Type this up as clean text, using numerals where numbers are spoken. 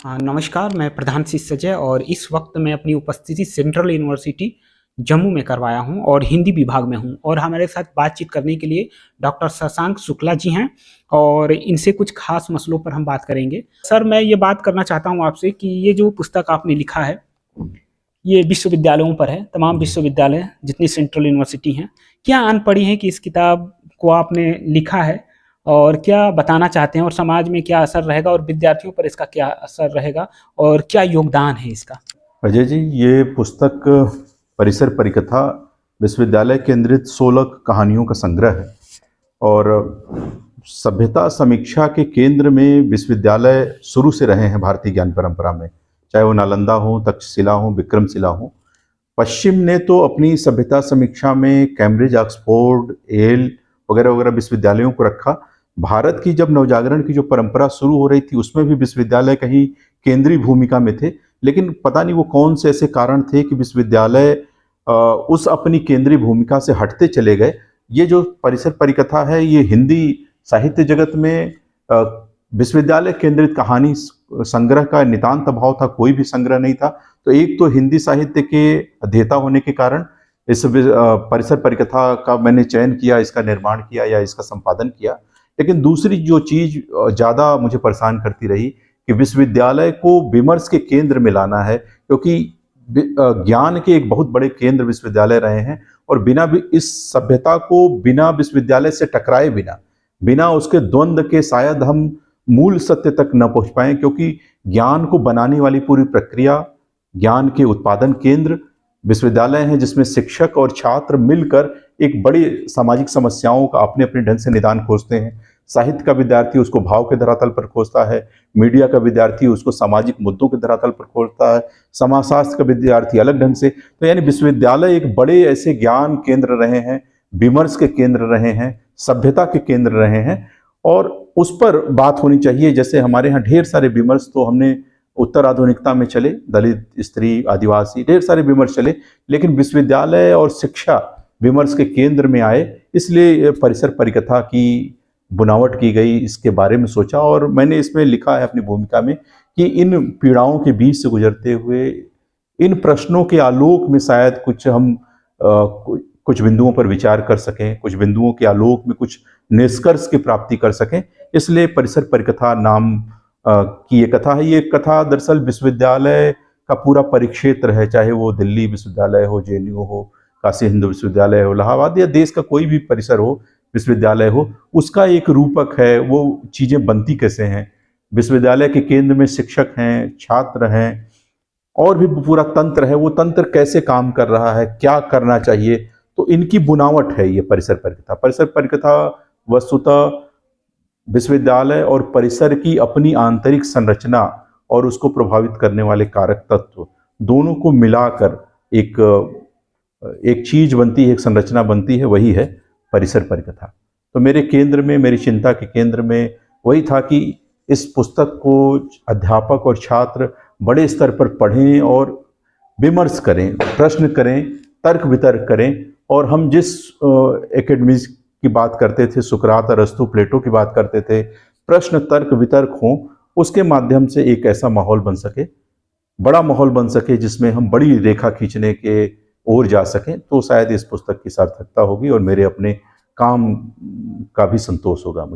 नमस्कार, मैं प्रधान शिष्य अजय और इस वक्त मैं अपनी उपस्थिति सेंट्रल यूनिवर्सिटी जम्मू में करवाया हूं और हिंदी विभाग में हूं और हमारे साथ बातचीत करने के लिए डॉक्टर शशांक शुक्ला जी हैं और इनसे कुछ खास मसलों पर हम बात करेंगे। सर, मैं ये बात करना चाहता हूं आपसे कि ये जो पुस्तक आपने लिखा है, ये विश्वविद्यालयों पर है, तमाम विश्वविद्यालय जितनी सेंट्रल यूनिवर्सिटी हैं। क्या अन पढ़ी हैं कि इस किताब को आपने लिखा है और क्या बताना चाहते हैं और समाज में क्या असर रहेगा और विद्यार्थियों पर इसका क्या असर रहेगा और क्या योगदान है इसका? अजय जी, ये पुस्तक परिसर परिकथा विश्वविद्यालय केंद्रित 16 कहानियों का संग्रह है और सभ्यता समीक्षा के केंद्र में विश्वविद्यालय शुरू से रहे हैं भारतीय ज्ञान परंपरा में, चाहे वो नालंदा हो, तक्षशिला हो, विक्रमशिला हो। पश्चिम ने तो अपनी सभ्यता समीक्षा में कैम्ब्रिज, ऑक्सफोर्ड, येल वगैरह वगैरह विश्वविद्यालयों को रखा। भारत की जब नवजागरण की जो परंपरा शुरू हो रही थी उसमें भी विश्वविद्यालय कहीं केंद्रीय भूमिका में थे, लेकिन पता नहीं वो कौन से ऐसे कारण थे कि विश्वविद्यालय उस अपनी केंद्रीय भूमिका से हटते चले गए। ये जो परिसर परिकथा है, ये हिंदी साहित्य जगत में विश्वविद्यालय केंद्रित कहानी संग्रह का नितांत अभाव था, कोई भी संग्रह नहीं था। तो एक तो हिंदी साहित्य के अध्येता होने के कारण इस परिसर परिकथा का मैंने चयन किया, इसका निर्माण किया या इसका संपादन किया। लेकिन दूसरी जो चीज ज़्यादा मुझे परेशान करती रही कि विश्वविद्यालय को विमर्श के केंद्र में लाना है, क्योंकि ज्ञान के एक बहुत बड़े केंद्र विश्वविद्यालय रहे हैं और बिना भी इस सभ्यता को बिना विश्वविद्यालय से टकराए बिना उसके द्वंद्व के शायद हम मूल सत्य तक न पहुंच पाए, क्योंकि ज्ञान को बनाने वाली पूरी प्रक्रिया, ज्ञान के उत्पादन केंद्र विश्वविद्यालय हैं, जिसमें शिक्षक और छात्र मिलकर एक बड़ी सामाजिक समस्याओं का अपने अपने ढंग से निदान खोजते हैं। साहित्य का विद्यार्थी उसको भाव के धरातल पर खोजता है, मीडिया का विद्यार्थी उसको सामाजिक मुद्दों के धरातल पर खोजता है, समाजशास्त्र का विद्यार्थी अलग ढंग से। तो यानी विश्वविद्यालय एक बड़े ऐसे ज्ञान केंद्र रहे हैं, विमर्श के केंद्र रहे हैं, सभ्यता के केंद्र रहे हैं और उस पर बात होनी चाहिए। जैसे हमारे यहाँ ढेर सारे विमर्श तो हमने उत्तर आधुनिकता में चले, दलित, स्त्री, आदिवासी, ढेर सारे विमर्श चले, लेकिन विश्वविद्यालय और शिक्षा विमर्श के केंद्र में आए, इसलिए परिसर परिकथा की बुनावट की गई, इसके बारे में सोचा और मैंने इसमें लिखा है अपनी भूमिका में कि इन पीड़ाओं के बीच से गुजरते हुए इन प्रश्नों के आलोक में शायद कुछ हम कुछ बिंदुओं पर विचार कर सकें, कुछ बिंदुओं के आलोक में कुछ निष्कर्ष की प्राप्ति कर सकें। इसलिए परिसर परिकथा नाम की ये कथा है। ये कथा दरअसल विश्वविद्यालय का पूरा परिक्षेत्र है, चाहे वो दिल्ली विश्वविद्यालय हो, जेएनयू हो, काशी हिंदू विश्वविद्यालय हो, इलाहाबाद या देश का कोई भी परिसर हो, विश्वविद्यालय हो, उसका एक रूपक है। वो चीज़ें बनती कैसे हैं, विश्वविद्यालय के केंद्र में शिक्षक हैं, छात्र हैं और भी पूरा तंत्र है, वो तंत्र कैसे काम कर रहा है, क्या करना चाहिए, तो इनकी बुनावट है ये परिसर परिकथा। परिसर परिकथा वस्तुतः विश्वविद्यालय और परिसर की अपनी आंतरिक संरचना और उसको प्रभावित करने वाले कारक तत्व दोनों को मिलाकर एक चीज बनती है, एक संरचना बनती है, वही है परिसर परिकथा। तो मेरे केंद्र में, मेरी चिंता के केंद्र में वही था कि इस पुस्तक को अध्यापक और छात्र बड़े स्तर पर पढ़ें और विमर्श करें, प्रश्न करें, तर्क वितर्क करें। और हम जिस एकेडमीज की बात करते थे, सुकरात, अरस्तु, प्लेटो की बात करते थे, प्रश्न तर्क वितर्क हों, उसके माध्यम से एक ऐसा माहौल बन सके, बड़ा माहौल बन सके जिसमें हम बड़ी रेखा खींचने के ओर जा सकें, तो शायद इस पुस्तक की सार्थकता होगी और मेरे अपने काम का भी संतोष होगा मुझे।